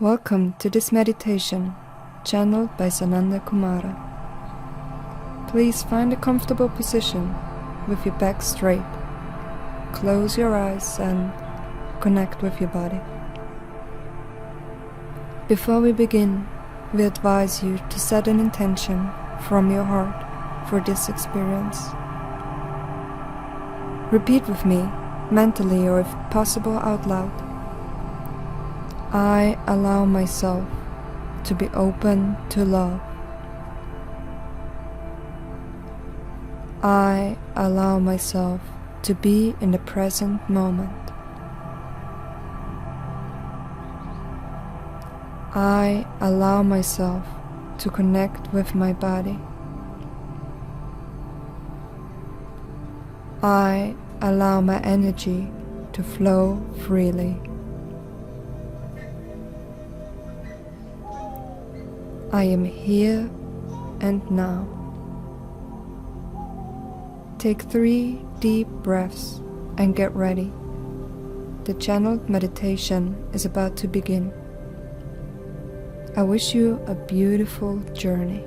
Welcome to this meditation, channeled by Sananda Kumara. Please find a comfortable position with your back straight. Close your eyes and connect with your body. Before we begin, we advise you to set an intention from your heart for this experience. Repeat with me, mentally or if possible out loud. I allow myself to be open to love. I allow myself to be in the present moment. I allow myself to connect with my body. I allow my energy to flow freely. I am here and now. Take 3 deep breaths and get ready. The channeled meditation is about to begin. I wish you a beautiful journey.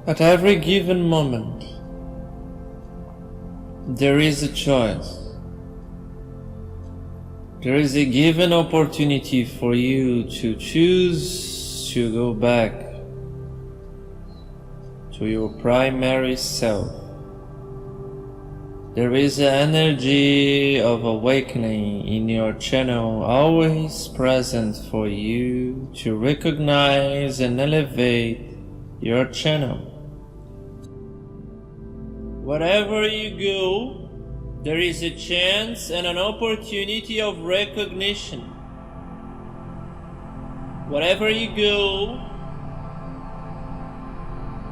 At every given moment, there is a choice. There is a given opportunity for you to choose to go back to your primary self. There is an energy of awakening in your channel always present for you to recognize and elevate your channel. Wherever you go, there is a chance and an opportunity of recognition. Wherever you go,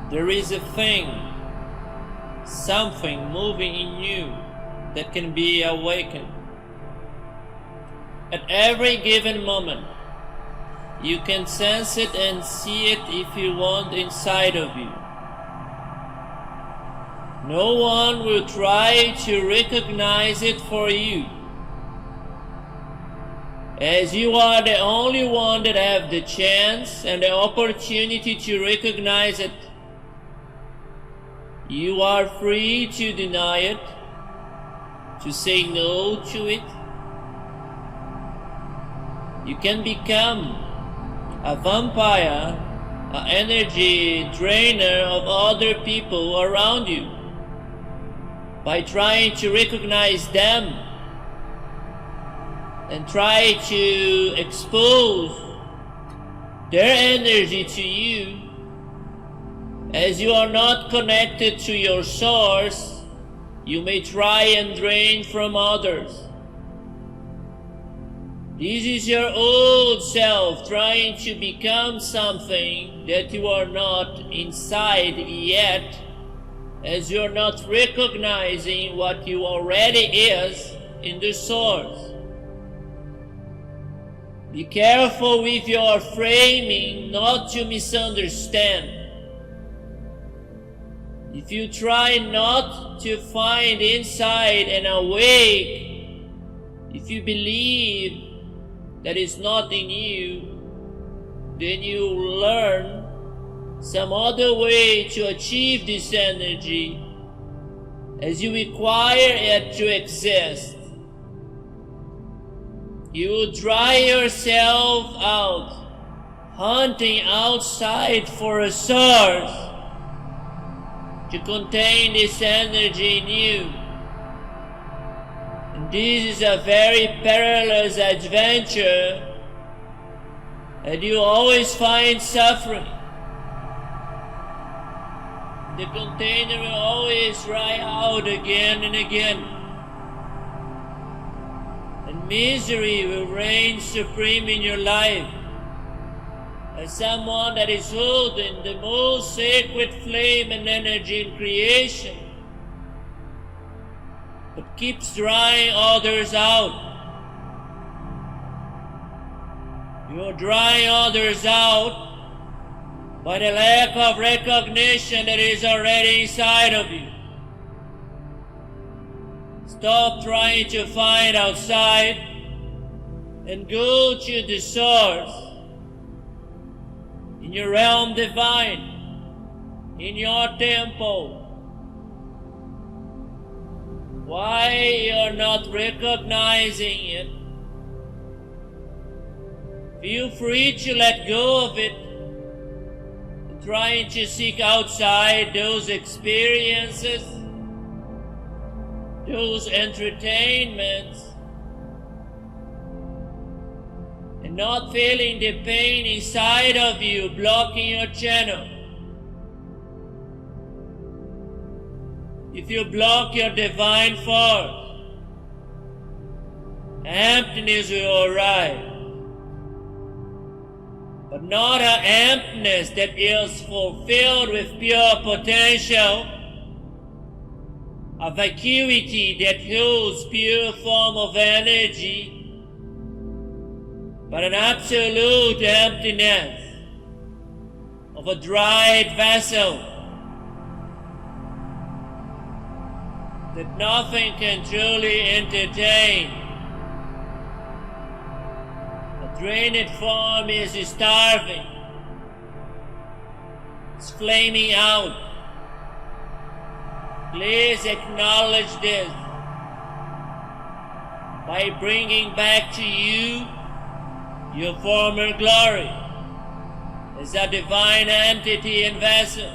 there is a thing, something moving in you that can be awakened. At every given moment, you can sense it and see it if you want inside of you. No one will try to recognize it for you, as you are the only one that have the chance and the opportunity to recognize it. You are free to deny it, to say no to it. You can become a vampire, an energy drainer of other people around you, by trying to recognize them and try to expose their energy to you. As you are not connected to your source, you may try and drain from others. This is your old self trying to become something that you are not inside yet, as you're not recognizing what you already is in the source. Be careful with your framing not to misunderstand. If you try not to find inside and awake, if you believe that is not in you, then you learn some other way to achieve this energy, as you require it to exist. You will dry yourself out, hunting outside for a source to contain this energy in you. And this is a very perilous adventure, and you always find suffering. The container will always dry out again and again, and misery will reign supreme in your life. As someone that is holding the most sacred flame and energy in creation, but keeps drying others out. You are drying others out by the lack of recognition that is already inside of you. Stop trying to find outside and go to the source. In your realm divine, in your temple. Why you're not recognizing it? Feel free to let go of it. Trying to seek outside those experiences, those entertainments, and not feeling the pain inside of you blocking your channel. If you block your divine force, emptiness will arrive. But not an emptiness that is fulfilled with pure potential, a vacuity that holds pure form of energy, but an absolute emptiness of a dried vessel that nothing can truly entertain. Drained form is starving. It's flaming out. Please acknowledge this by bringing back to you your former glory as a divine entity and vessel.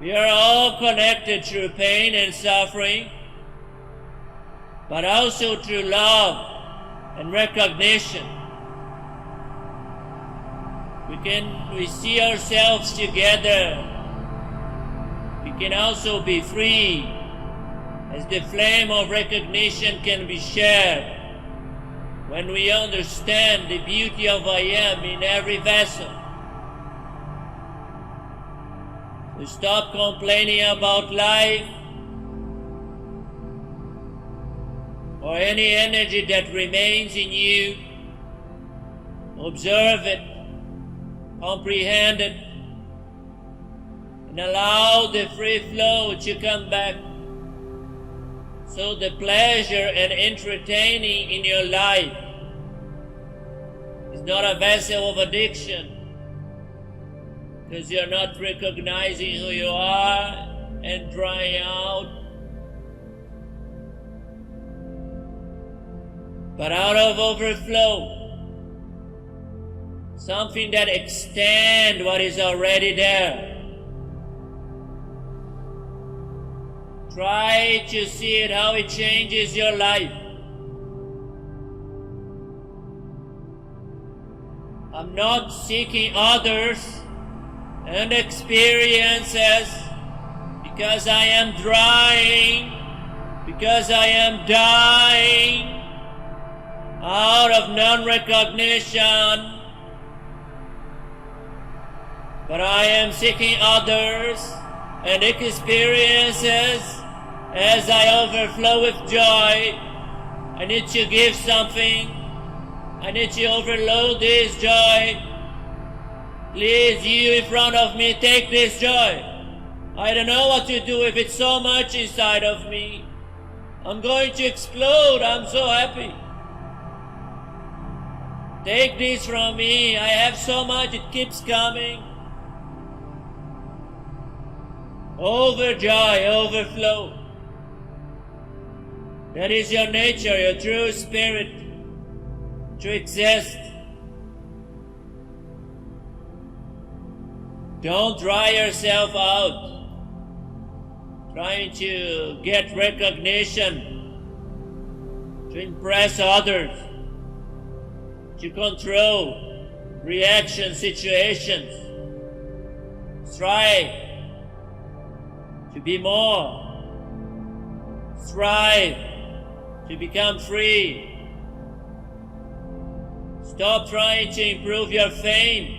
We are all connected through pain and suffering, but also through love and recognition. We see ourselves together. We can also be free, as the flame of recognition can be shared when we understand the beauty of I am in every vessel. So stop complaining about life or any energy that remains in you. Observe it, comprehend it, and allow the free flow to come back. So the pleasure and entertaining in your life is not a vessel of addiction, because you're not recognizing who you are and drying out. But out of overflow, something that extends what is already there. Try to see it, how it changes your life. I'm not seeking others and experiences because I am drying, because I am dying out of non-recognition, but I am seeking others and experiences as I overflow with joy. I need to give something. I need to overload this joy. Please, you in front of me, take this joy. I don't know what to do with it, so much inside of me. I'm going to explode. I'm so happy. Take this from me. I have so much, it keeps coming. Overjoy, overflow. That is your nature, your true spirit, to exist. Don't dry yourself out, trying to get recognition, to impress others, to control reaction situations. Strive to be more. Strive to become free. Stop trying to improve your fame,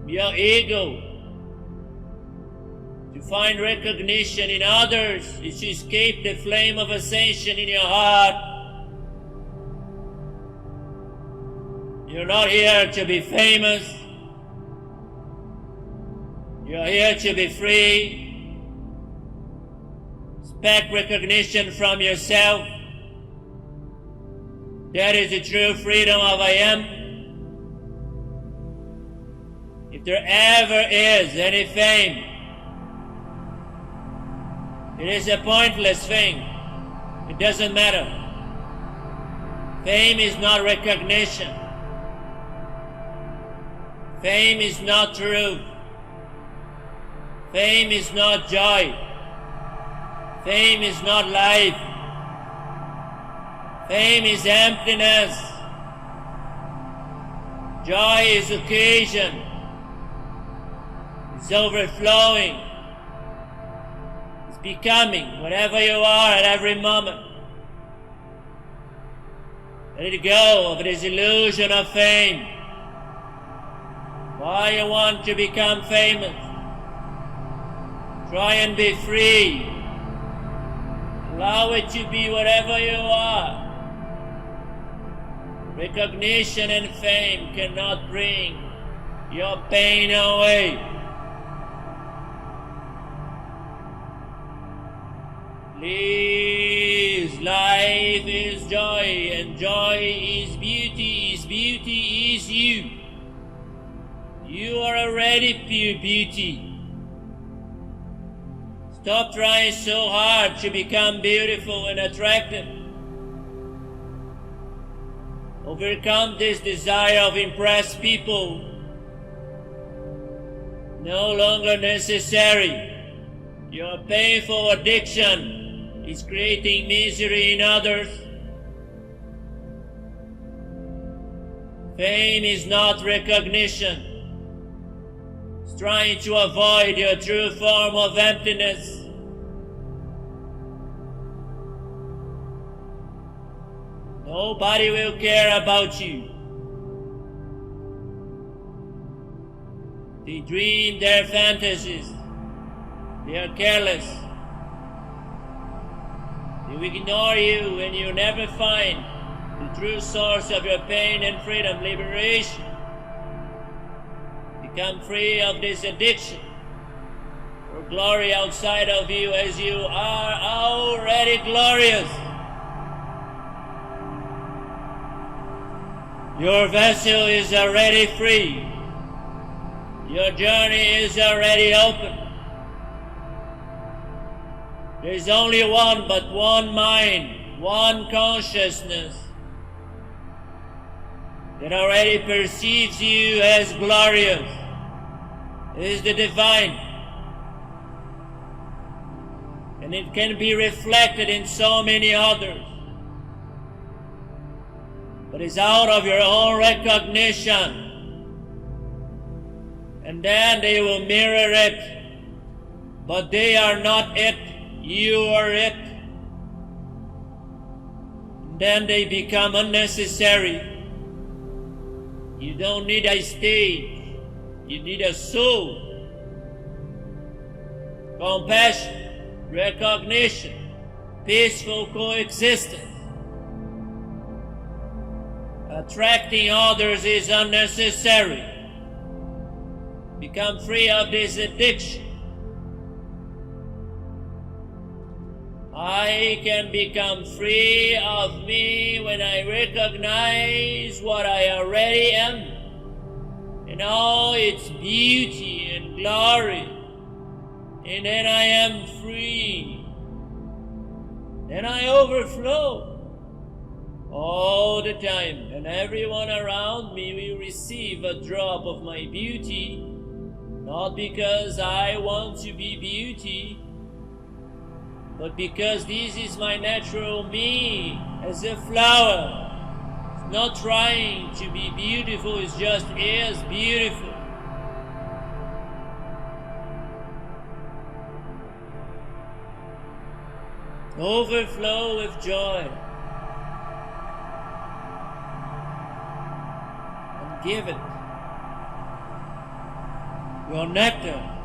your ego. To find recognition in others is to escape the flame of ascension in your heart. You're not here to be famous. You're here to be free. expect recognition from yourself. That is the true freedom of I am. If there ever is any fame, it is a pointless thing. It doesn't matter. Fame is not recognition. Fame is not truth. Fame is not joy. Fame is not life. Fame is emptiness. Joy is occasion. It's overflowing. It's becoming whatever you are at every moment. Let it go of this illusion of fame. Why you want to become famous? Try and be free. Allow it to be whatever you are. Recognition and fame cannot bring your pain away. Please, life is joy, and joy is beauty. Beauty is you. You are already pure beauty. Stop trying so hard to become beautiful and attractive. Overcome this desire of impress people. No longer necessary. Your painful addiction is creating misery in others. Fame is not recognition. It's trying to avoid your true form of emptiness. Nobody will care about you. They dream their fantasies. They are careless. They will ignore you and you'll never find the true source of your pain and freedom, liberation. Become free of this addiction for glory outside of you as you are already glorious. Your vessel is already free. Your journey is already open. There is only one but one mind, one consciousness that already perceives you as glorious. It is the divine. And it can be reflected in so many others. But it's out of your own recognition. And then they will mirror it. But they are not it. You are it. And then they become unnecessary. You don't need a stage. You need a soul. Compassion, recognition, peaceful coexistence. Attracting others is unnecessary. Become free of this addiction. I can become free of me when I recognize what I already am in all its beauty and glory. And then I am free. Then I overflow all the time, and everyone around me will receive a drop of my beauty, not because I want to be beauty, but because this is my natural me as a flower. It's not trying to be beautiful, it just is beautiful. Overflow with joy. And give it your nectar.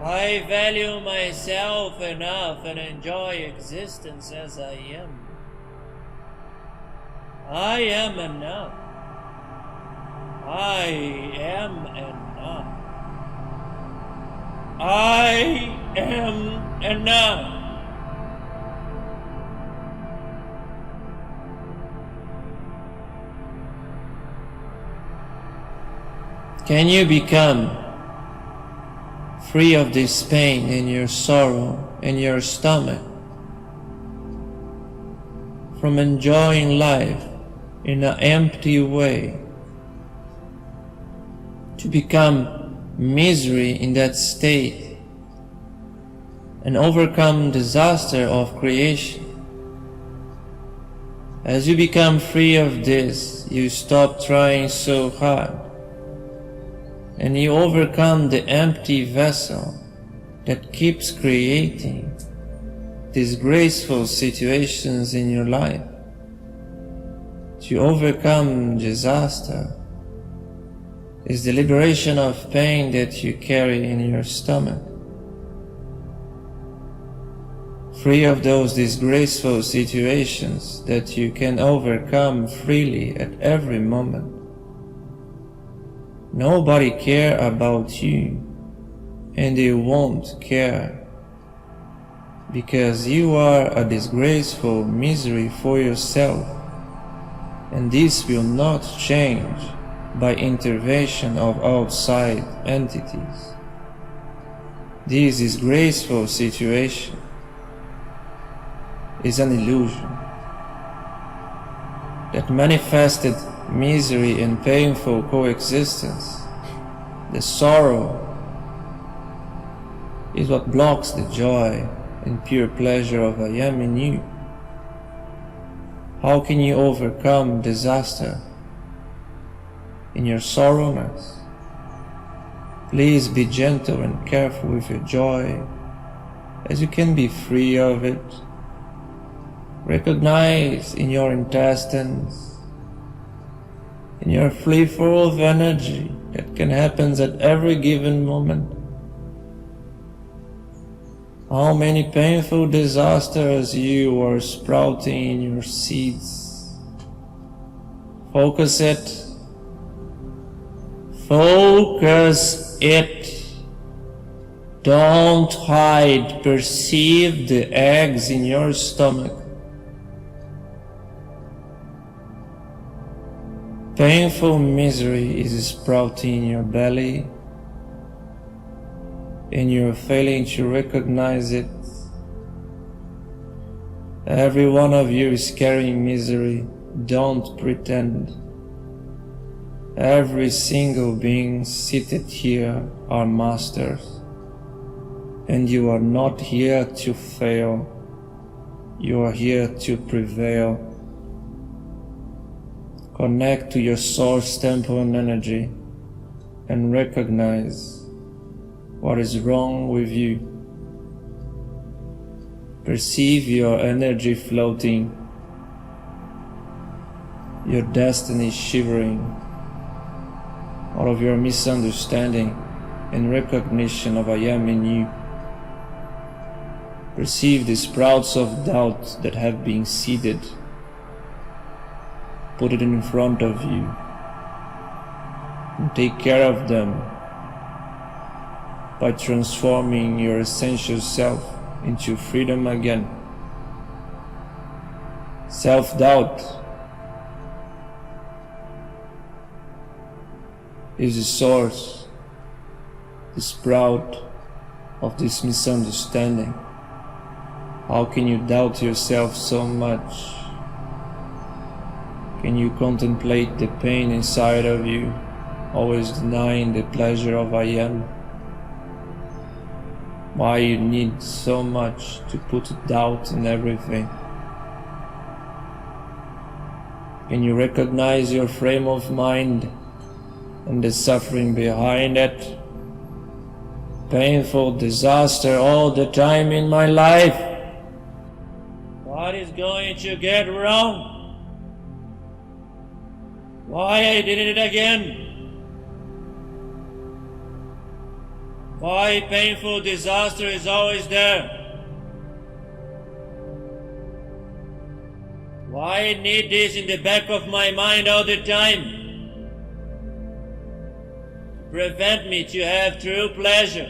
I value myself enough and enjoy existence as I am. I am enough. I am enough. I am enough. Can you become free of this pain and your sorrow in your stomach, from enjoying life in an empty way, to become misery in that state and overcome disaster of creation? As you become free of this, you stop trying so hard, and you overcome the empty vessel that keeps creating disgraceful situations in your life. To overcome disaster is the liberation of pain that you carry in your stomach. Free of those disgraceful situations that you can overcome freely at every moment. Nobody care about you, and they won't care, because you are a disgraceful misery for yourself, and this will not change by intervention of outside entities. This disgraceful situation is an illusion that manifested misery and painful coexistence. The sorrow is what blocks the joy and pure pleasure of I am in you. How can you overcome disaster in your sorrowness? Please be gentle and careful with your joy, as you can be free of it. Recognize in your intestines, in your free flow of energy that can happen at every given moment, how many painful disasters you are sprouting in your seeds. Focus it. Focus it. Don't hide. Perceive the eggs in your stomach. Painful misery is sprouting in your belly, and you're failing to recognize it. Every one of you is carrying misery. Don't pretend. Every single being seated here are masters, and you are not here to fail. You are here to prevail. Connect to your source temple and energy and recognize what is wrong with you. Perceive your energy floating, your destiny shivering out of your misunderstanding and recognition of I am in you. Perceive the sprouts of doubt that have been seeded. Put it in front of you and take care of them by transforming your essential self into freedom again. Self-doubt is the source, the sprout of this misunderstanding. How can you doubt yourself so much? Can you contemplate the pain inside of you, always denying the pleasure of I am? Why you need so much to put doubt in everything? Can you recognize your frame of mind and the suffering behind it? Painful disaster all the time in my life. What is going to get wrong? Why I did it again? Why painful disaster is always there? Why I need this in the back of my mind all the time? To prevent me to have true pleasure.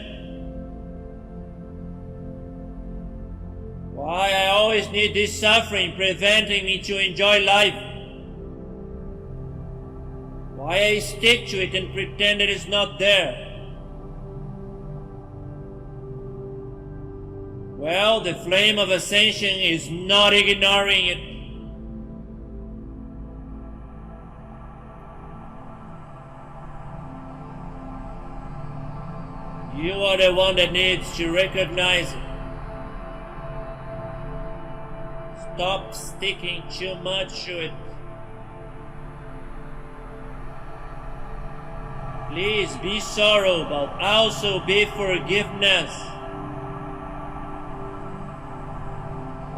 Why I always need this suffering preventing me to enjoy life? Why I stick to it and pretend it is not there? Well, the flame of ascension is not ignoring it. You are the one that needs to recognize it. Stop sticking too much to it. Please be sorrow, but also be forgiveness.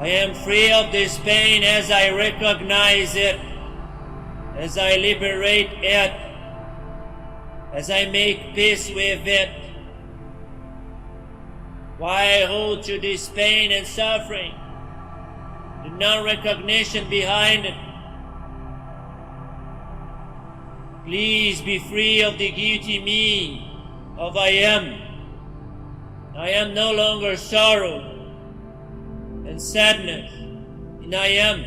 I am free of this pain as I recognize it, as I liberate it, as I make peace with it. Why I hold to this pain and suffering, the non-recognition behind it. Please be free of the guilty me of I am. I am no longer sorrow and sadness in I am.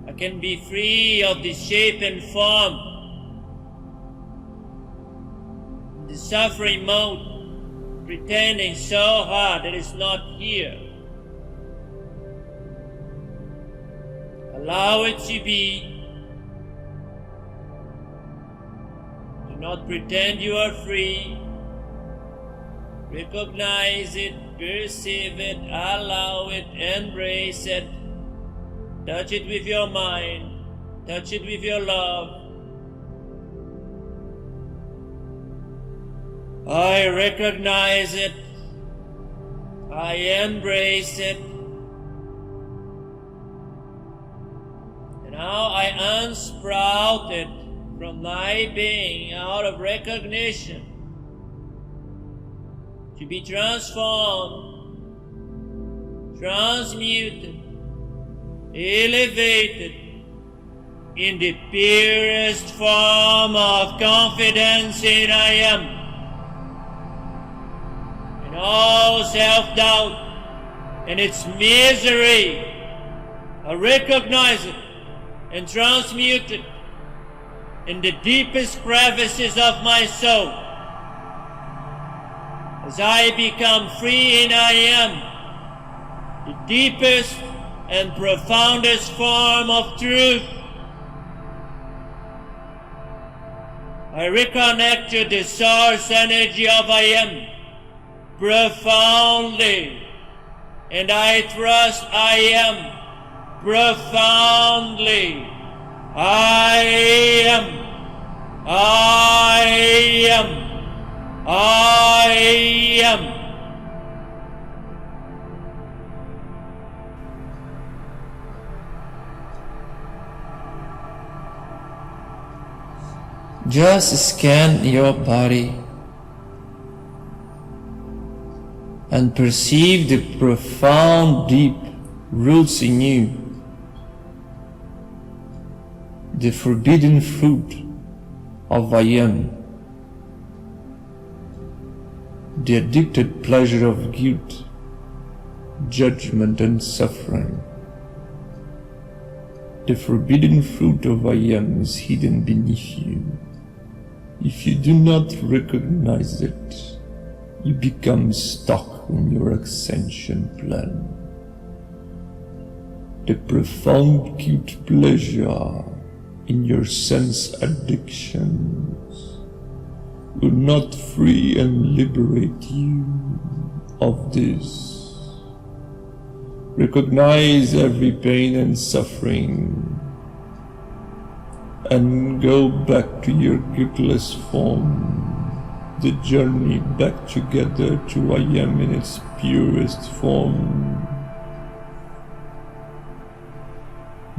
I can be free of the shape and form, the suffering mode, pretending so hard that it's not here. Allow it to be. Do not pretend you are free. Recognize it, perceive it, allow it, embrace it. Touch it with your mind. Touch it with your love. I recognize it. I embrace it. And now I unsprout it from my being out of recognition to be transformed, transmuted, elevated in the purest form of confidence in I am. In all self-doubt and its misery, I recognize it and transmute it in the deepest crevices of my soul. As I become free in I am, the deepest and profoundest form of truth, I reconnect to the source energy of I am profoundly, and I trust I am profoundly. I am. I am. I am. Just scan your body and perceive the profound, deep roots in you, the forbidden fruit of I am, the addicted pleasure of guilt, judgment and suffering. The forbidden fruit of I am is hidden beneath you. If you do not recognize it, you become stuck in your ascension plan. The profound guilt pleasure in your sense addictions will not free and liberate you of this. Recognize every pain and suffering and go back to your guiltless form, the journey back together to I am in its purest form.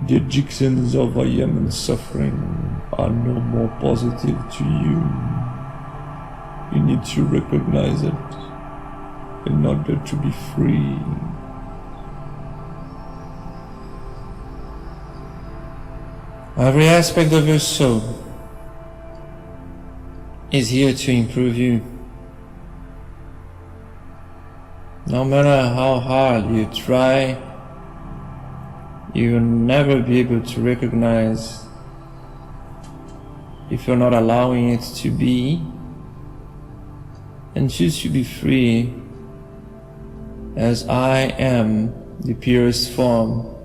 The addictions of I am and suffering are no more positive to you. You need to recognize it in order to be free. Every aspect of your soul is here to improve you. No matter how hard you try, you will never be able to recognize if you're not allowing it to be, and choose to be free as I am the purest form,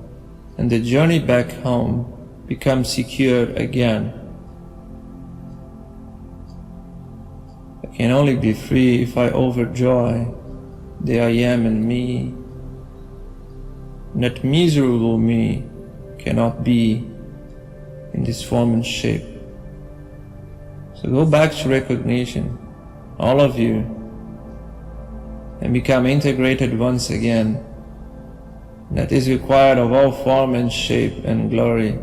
and the journey back home becomes secured again. I can only be free if I overjoy the I am in me. That miserable me cannot be in this form and shape. So go back to recognition, all of you, and become integrated once again. That is required of all form and shape and glory.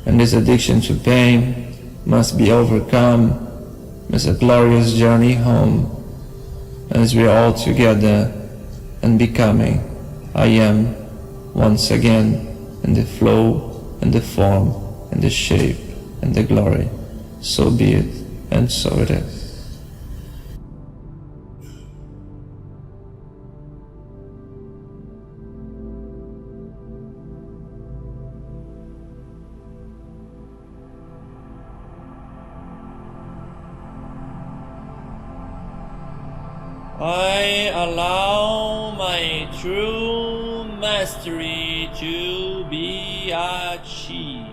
And this addiction to pain must be overcome as a glorious journey home, as we are all together and becoming I am once again in the flow and the form and the shape and the glory. So be it, and so it is. I allow my true mastery to be achieved.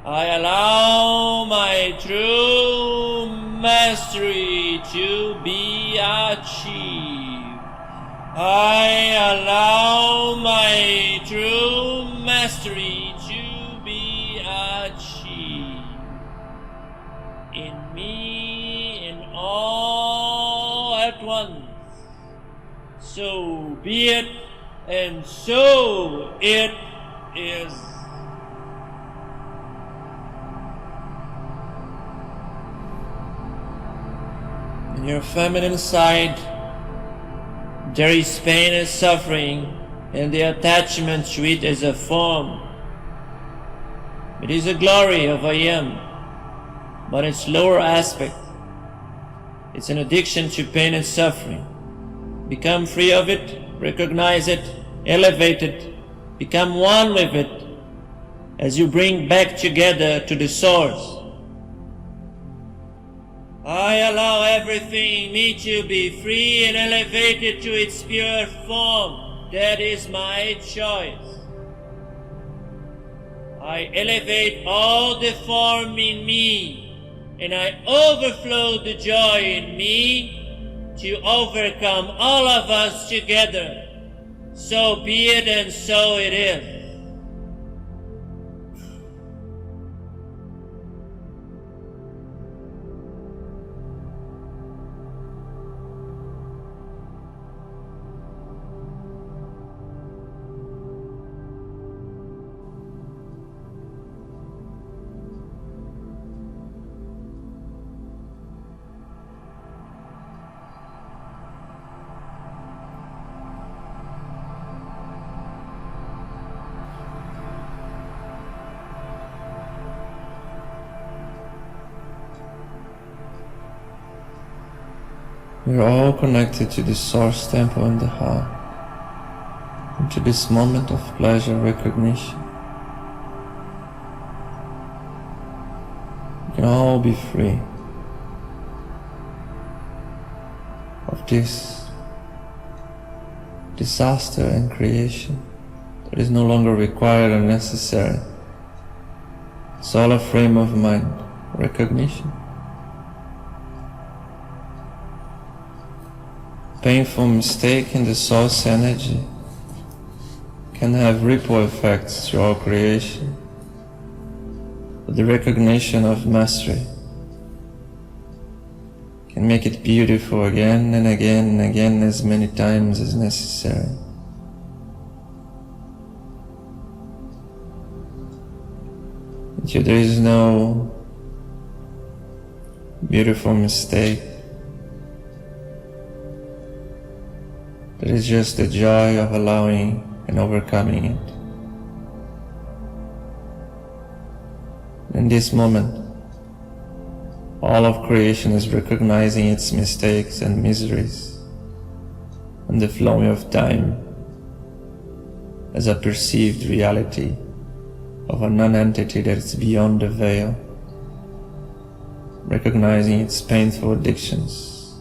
I allow my true mastery to be achieved. I allow my true mastery to be achieved. In me, in all at once. So be it, and so it is. In your feminine side, there is pain and suffering, and the attachment to it as a form. It is the glory of I am, but its lower aspect. It's an addiction to pain and suffering. Become free of it, recognize it, elevate it, become one with it, as you bring back together to the source. I allow everything in me to be free and elevated to its pure form. That is my choice. I elevate all the form in me, and I overflow the joy in me to overcome all of us together. So be it, and so it is. We are all connected to the Source Temple in the heart, and to this moment of pleasure recognition. We can all be free of this disaster and creation that is no longer required or necessary. It's all a frame of mind, recognition. Painful mistake in the source energy can have ripple effects through all creation, but the recognition of mastery can make it beautiful again and again and again, as many times as necessary. Until there is no beautiful mistake. There is just the joy of allowing and overcoming it. In this moment, all of creation is recognizing its mistakes and miseries and the flowing of time as a perceived reality of a non-entity that is beyond the veil, recognizing its painful addictions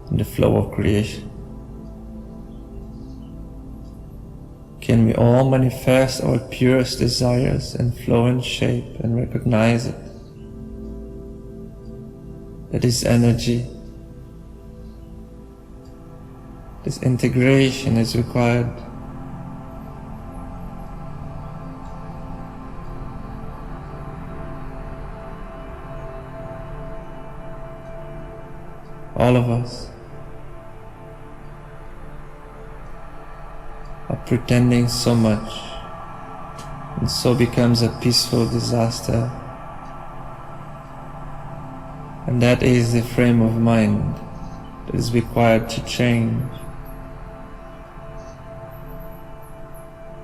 in the flow of creation. Can we all manifest our purest desires and flow in shape and recognize it? That this energy, this integration is required. All of us are pretending so much, and so becomes a peaceful disaster. And that is the frame of mind that is required to change.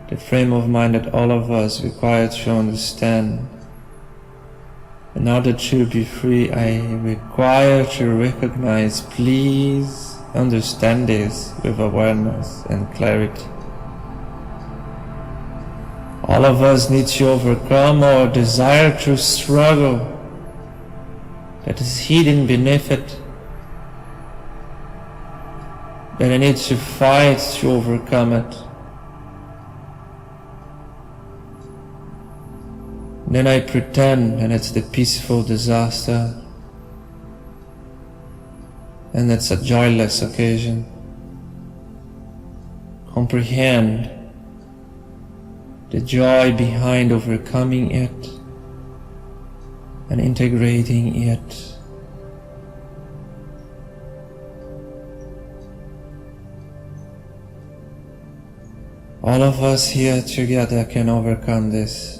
The frame of mind that all of us require to understand. In order to be free, I require to recognize, please understand this with awareness and clarity. All of us need to overcome our desire to struggle that is hidden beneath it, that I need to fight to overcome it. Then I pretend and it's the peaceful disaster, and it's a joyless occasion. Comprehend the joy behind overcoming it and integrating it. All of us here together can overcome this.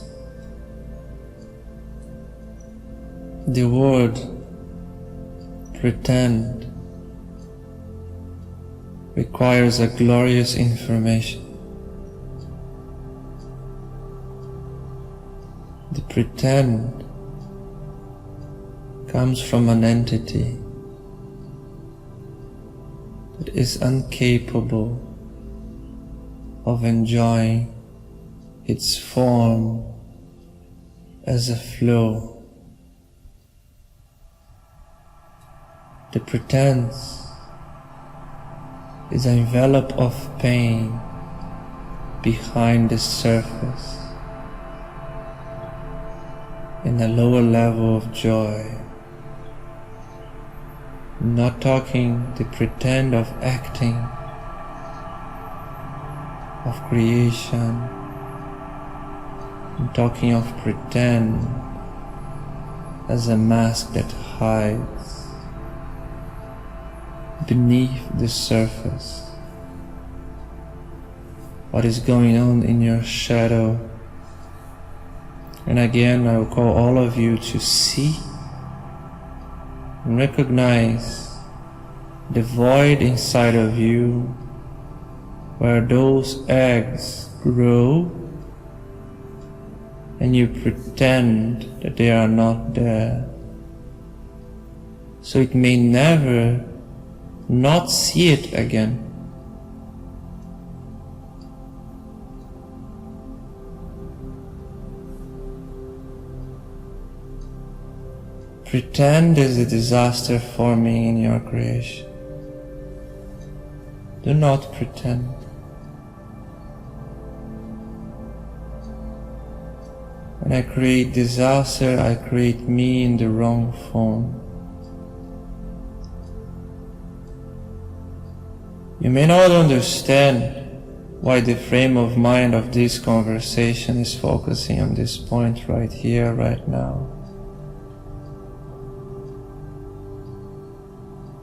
The word pretend requires a glorious information. The pretend comes from an entity that is incapable of enjoying its form as a flow. The pretense is an envelope of pain behind the surface, in a lower level of joy. I'm not talking the pretend of acting, of creation. I'm talking of pretend as a mask that hides beneath the surface what is going on in your shadow. And again, I will call all of you to see and recognize the void inside of you where those eggs grow and you pretend that they are not there, so it may never not see it again. Pretend is a disaster forming in your creation. Do not pretend. When I create disaster, I create me in the wrong form. You may not understand why the frame of mind of this conversation is focusing on this point right here, right now.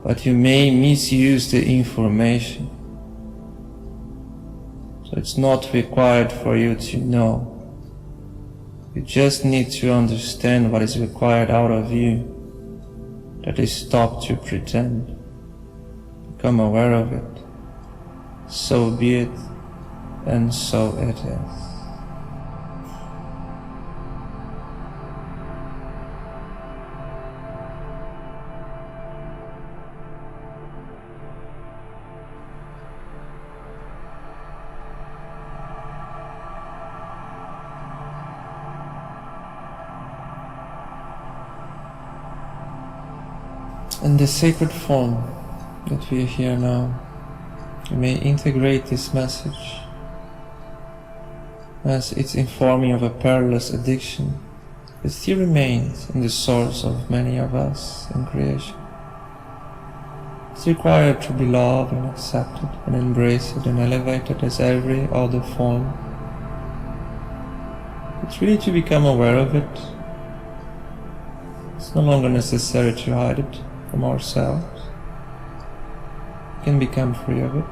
But you may misuse the information. So it's not required for you to know. You just need to understand what is required out of you, that is stop to pretend. Become aware of it. So be it, and so it is. In the sacred form that we hear now, you may integrate this message as it's informing of a perilous addiction that still remains in the source of many of us in creation. It's required to be loved and accepted and embraced and elevated as every other form. It's really to become aware of it. It's no longer necessary to hide it from ourselves. We can become free of it.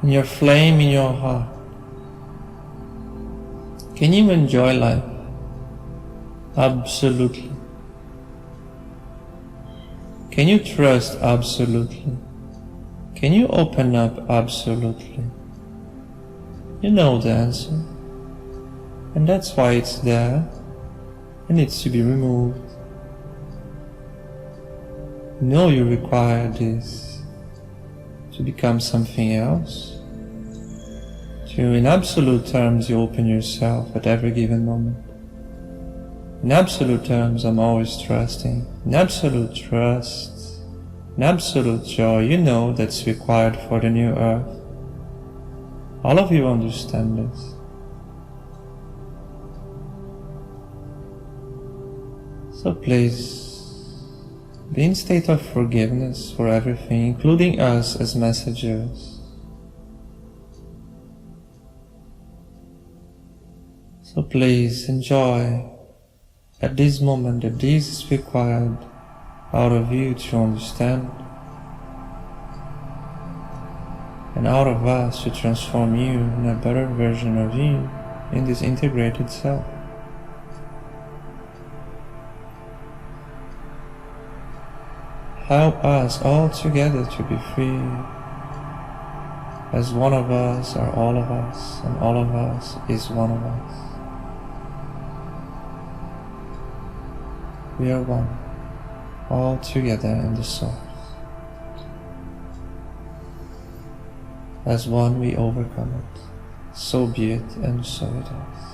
In your flame in your heart, can you enjoy life? Absolutely. Can you trust? Absolutely. Can you open up? Absolutely. You know the answer. And that's why it's there. It needs to be removed. You know you require this to become something else. In absolute terms, you open yourself at every given moment. In absolute terms, I'm always trusting. In absolute trust, in absolute joy, you know that's required for the new earth. All of you understand this. So please, be in state of forgiveness for everything, including us as messengers. So please enjoy at this moment that this is required out of you to understand, and out of us to transform you in a better version of you in this integrated self. Help us all together to be free, as one of us are all of us, and all of us is one of us. We are one, all together in the source. As one we overcome it, so be it and so it is.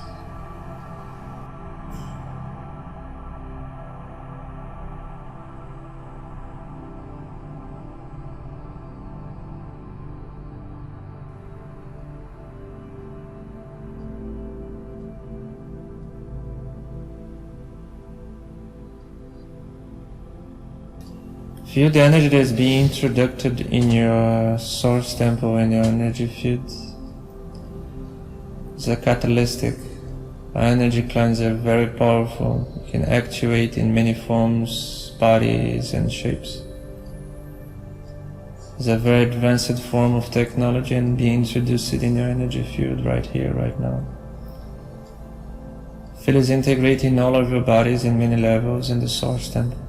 Feel the energy that is being introduced in your source temple and your energy field. It's a catalytic, an energy cleanser, very powerful. It can actuate in many forms, bodies and shapes. It's a very advanced form of technology and being introduced in your energy field right here, right now. Feel it integrating all of your bodies in many levels in the source temple.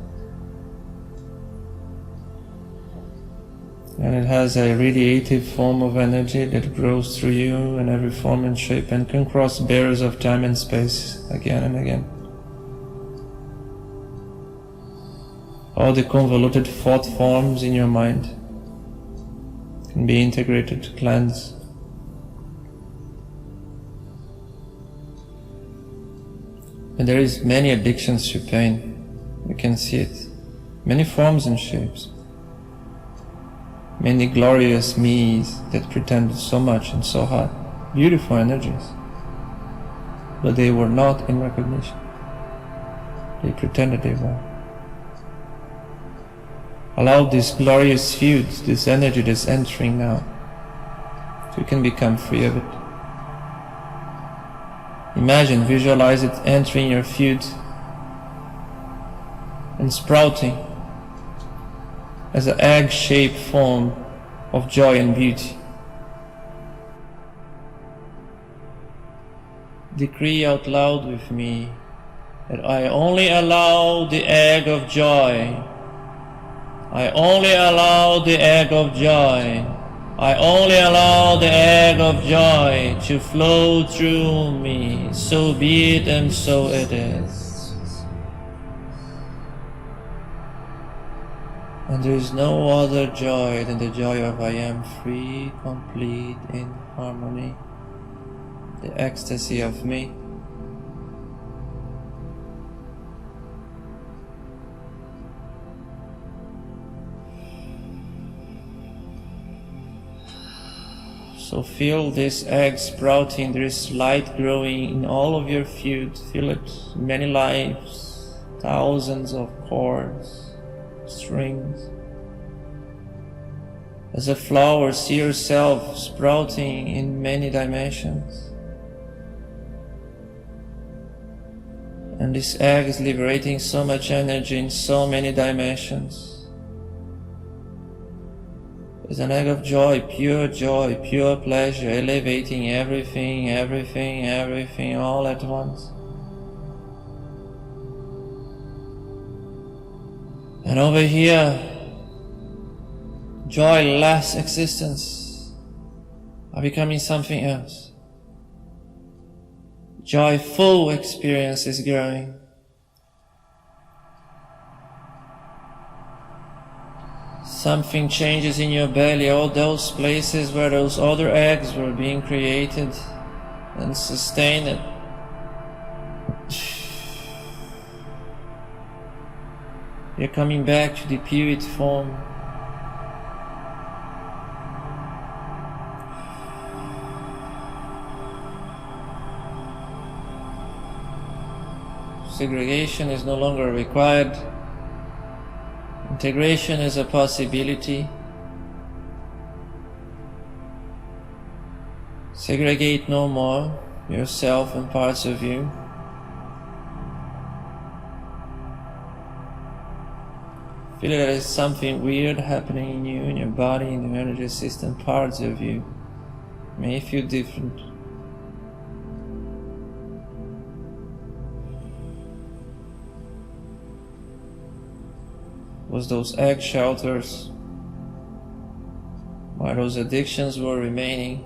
And it has a radiative form of energy that grows through you in every form and shape and can cross barriers of time and space again and again. All the convoluted thought forms in your mind can be integrated, cleansed. And there is many addictions to pain. You can see it. Many forms and shapes. Many glorious me's that pretended so much and so hard, beautiful energies, but they were not in recognition. They pretended they were. Allow this glorious field, this energy that's entering now, so you can become free of it. Imagine, visualize it entering your field and sprouting as an egg-shaped form of joy and beauty. Decree out loud with me that I only allow the egg of joy. I only allow the egg of joy. I only allow the egg of joy to flow through me. So be it and so it is. And there is no other joy than the joy of I am free, complete, in harmony, the ecstasy of me. So feel this egg sprouting, this light growing in all of your field. Feel it, many lives, thousands of cords, strings. As a flower, see yourself sprouting in many dimensions. And this egg is liberating so much energy in so many dimensions. It's an egg of joy, pure pleasure, elevating everything, everything, everything all at once. And over here, joyless existence are becoming something else. Joyful experience is growing. Something changes in your belly, all those places where those other eggs were being created and sustained. You're coming back to the purity form. Segregation is no longer required. Integration is a possibility. Segregate no more yourself and parts of you. Feel that there is something weird happening in you, in your body, in the energy system, parts of you may feel different. Was those egg shelters, while those addictions were remaining.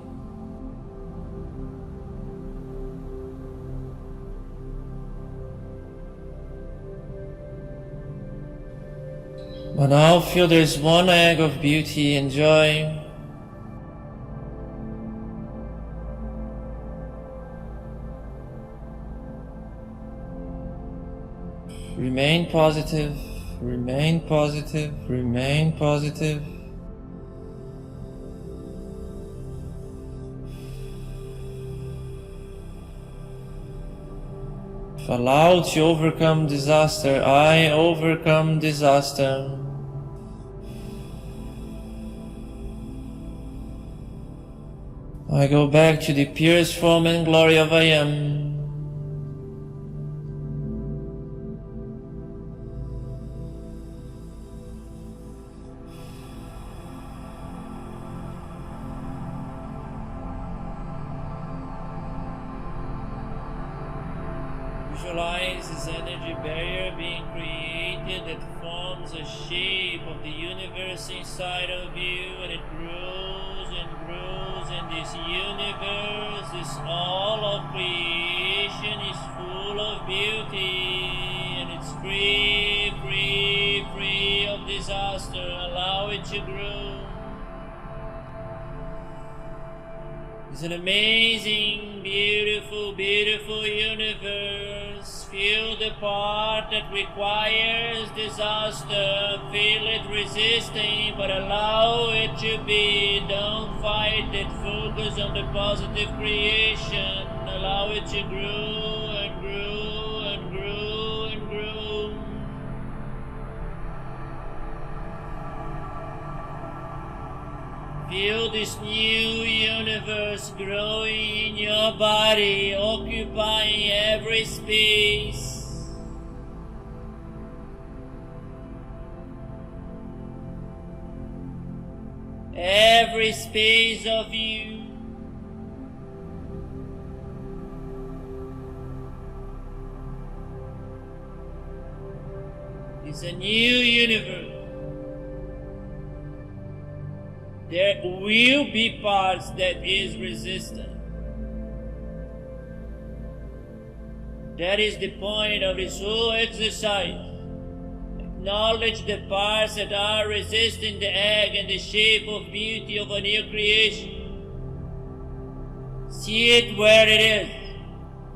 But now feel there's one egg of beauty and joy. Remain positive. Remain positive, remain positive. Allow to overcome disaster. I overcome disaster. I go back to the purest form and glory of I am. Visualize this energy barrier being created that forms a shape of the universe inside of you, and it grows and grows, and this universe, this all of creation is full of beauty, and it's free, free, free of disaster. Allow it to grow. It's an amazing, beautiful, beautiful universe. Feel the part that requires disaster. Feel it resisting, but allow it to be. Don't fight it. Focus on the positive creation. Allow it to grow and grow and grow and grow. Feel this new universe growing in your body, occupying every space. Every space of you. It's a new universe. There will be parts that is resistant. That is the point of this whole exercise. Acknowledge the parts that are resisting the egg and the shape of beauty of a new creation. See it where it is,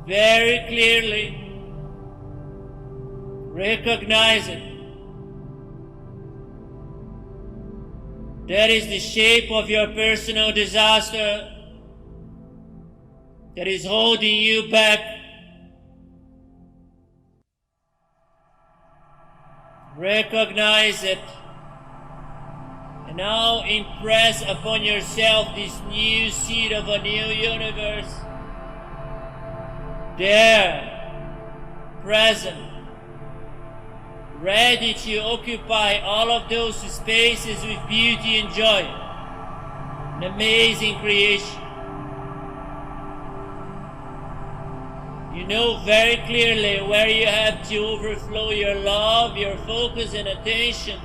very clearly. Recognize it. That is the shape of your personal disaster. that is holding you back. Recognize it. And now impress upon yourself this new seed of a new universe. There, present, ready to occupy all of those spaces with beauty and joy. An amazing creation. You know very clearly where you have to overflow your love, your focus and attention,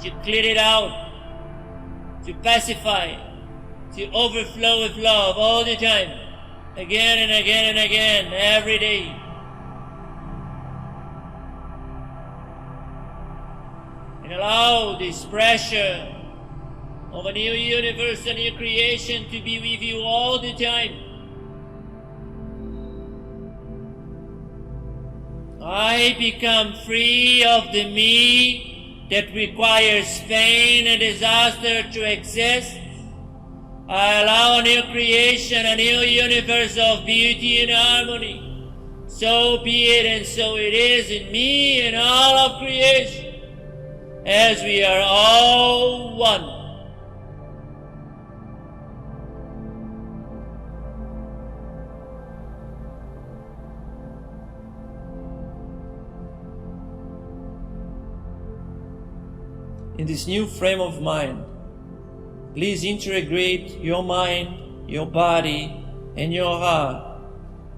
to clear it out, to pacify, to overflow with love all the time, again and again and again, every day. And allow this pressure of a new universe, a new creation to be with you all the time. I become free of the me that requires pain and disaster to exist. I allow a new creation, a new universe of beauty and harmony. So be it, and so it is in me and all of creation, as we are all one. In this new frame of mind, please integrate your mind, your body, and your heart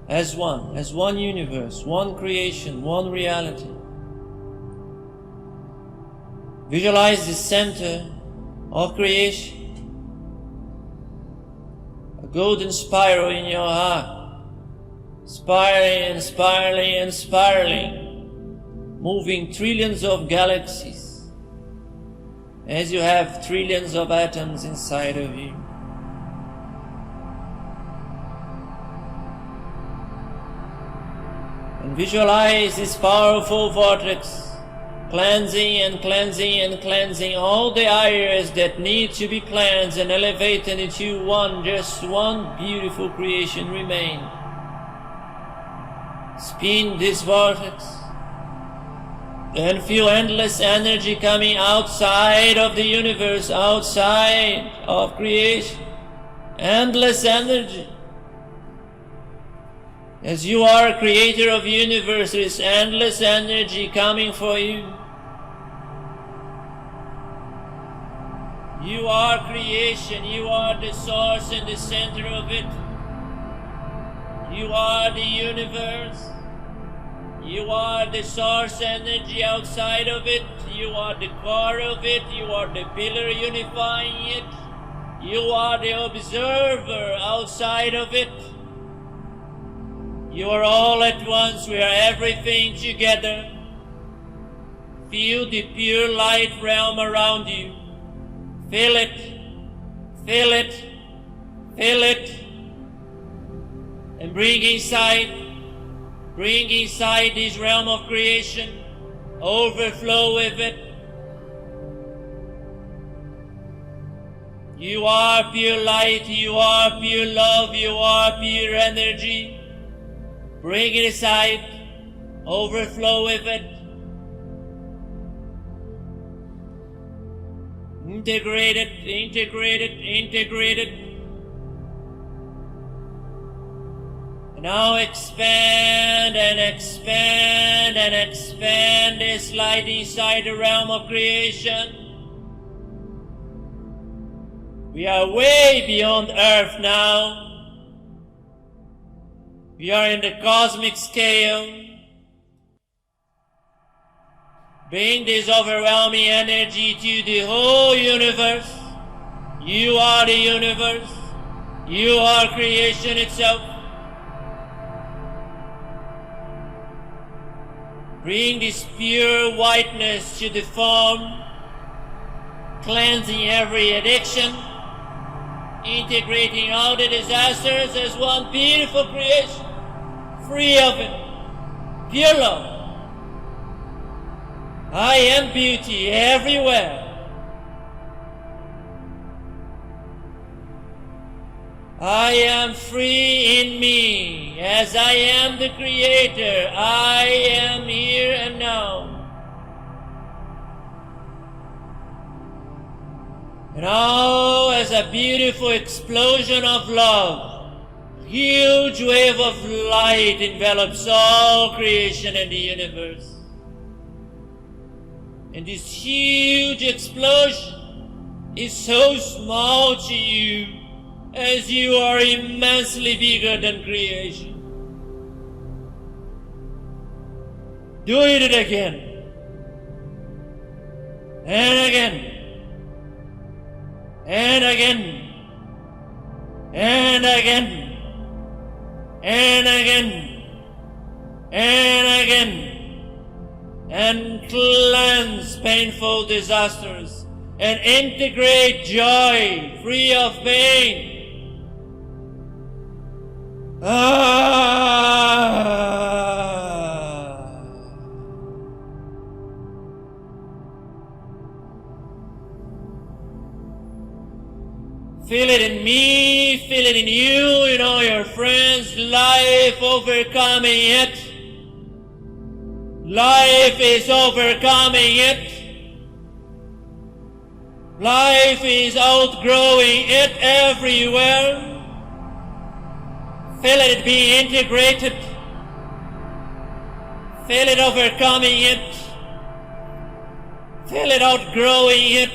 as one universe, one creation, one reality. Visualize the center of creation, a golden spiral in your heart, spiraling and spiraling and spiraling, moving trillions of galaxies, as you have trillions of atoms inside of you. And visualize this powerful vortex, cleansing and cleansing and cleansing all the areas that need to be cleansed and elevated into just one beautiful creation remain. Spin this vortex and feel endless energy coming outside of the universe, outside of creation. Endless energy. As you are a creator of universes, endless energy coming for you. You are creation, you are the source and the center of it. You are the universe. You are the source energy outside of it. You are the core of it. You are the pillar unifying it. You are the observer outside of it. You are all at once. We are everything together. Feel the pure light realm around you. Feel it. Feel it. Feel it. And bring inside this realm of creation, overflow with it. You are pure light, you are pure love, you are pure energy. Bring it aside, overflow with it. Integrate it, integrate it, integrate it. Now expand and expand and expand this light inside the realm of creation. We are way beyond Earth now. We are in the cosmic scale. Bring this overwhelming energy to the whole universe. You are the universe. You are creation itself. Bring this pure whiteness to the form, cleansing every addiction, integrating all the disasters as one beautiful creation, free of it, pure love. I am beauty everywhere. I am free in me, as I am the creator. I am here and now. And now, as a beautiful explosion of love, a huge wave of light envelops all creation and the universe. And this huge explosion is so small to you, as you are immensely bigger than creation. Do it again. And again. And again. And again. And again. And again. And cleanse painful disasters and integrate joy free of pain. Feel it in me, feel it in you, in all your friends. Life overcoming it. Life is overcoming it. Life is outgrowing it everywhere. Feel it being integrated. Feel it overcoming it. Feel it outgrowing it.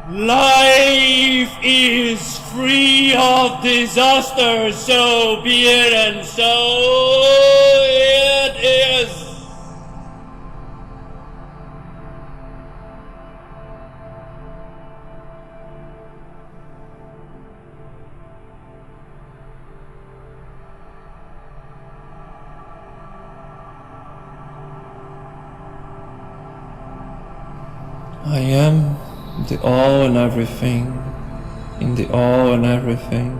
Life is free of disaster, so be it, and so it is. I am the all and everything, in the all and everything,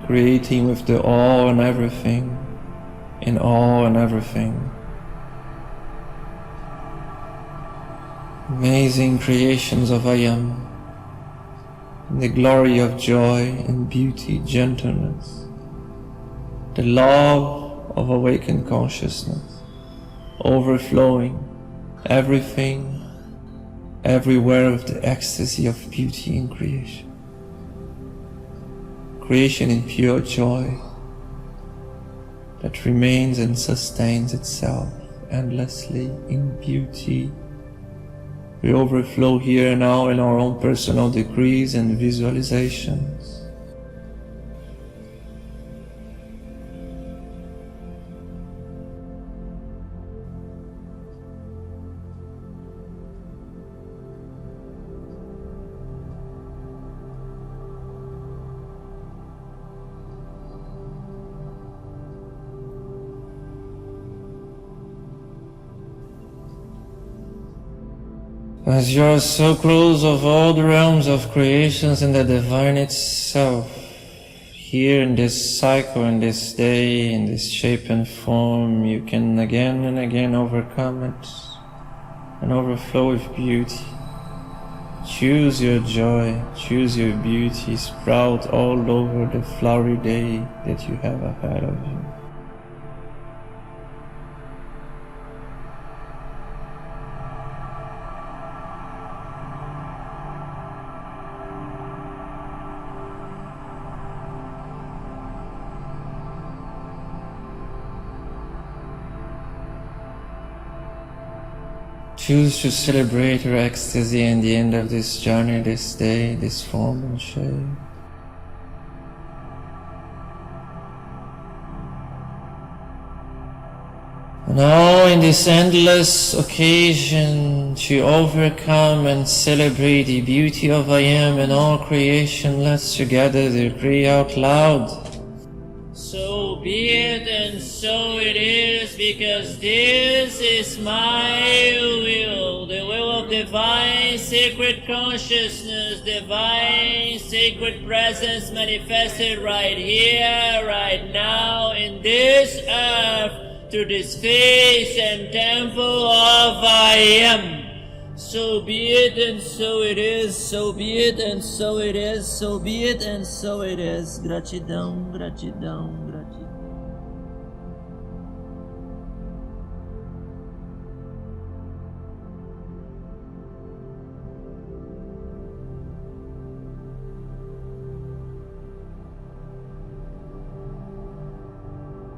creating with the all and everything, in all and everything. Amazing creations of I am, in the glory of joy and beauty, gentleness, the love of awakened consciousness, overflowing everything, everywhere of the ecstasy of beauty in creation. Creation in pure joy that remains and sustains itself endlessly in beauty. We overflow here and now in our own personal decrees and visualizations. As you are so close of all the realms of creations and the divine itself, here in this cycle, in this day, in this shape and form, you can again and again overcome it and overflow with beauty. Choose your joy, choose your beauty, sprout all over the flowery day that you have ahead of you. Choose to celebrate your ecstasy in the end of this journey, this day, this form and shape. Now in this endless occasion to overcome and celebrate the beauty of I am in all creation, let's together decree out loud. So be it, and so it is, because this is my will, the will of divine sacred consciousness, divine sacred presence manifested right here, right now, in this earth, through this face and temple of I am. So be it and so it is, so be it and so it is, so be it and so it is. Gratidão, gratidão.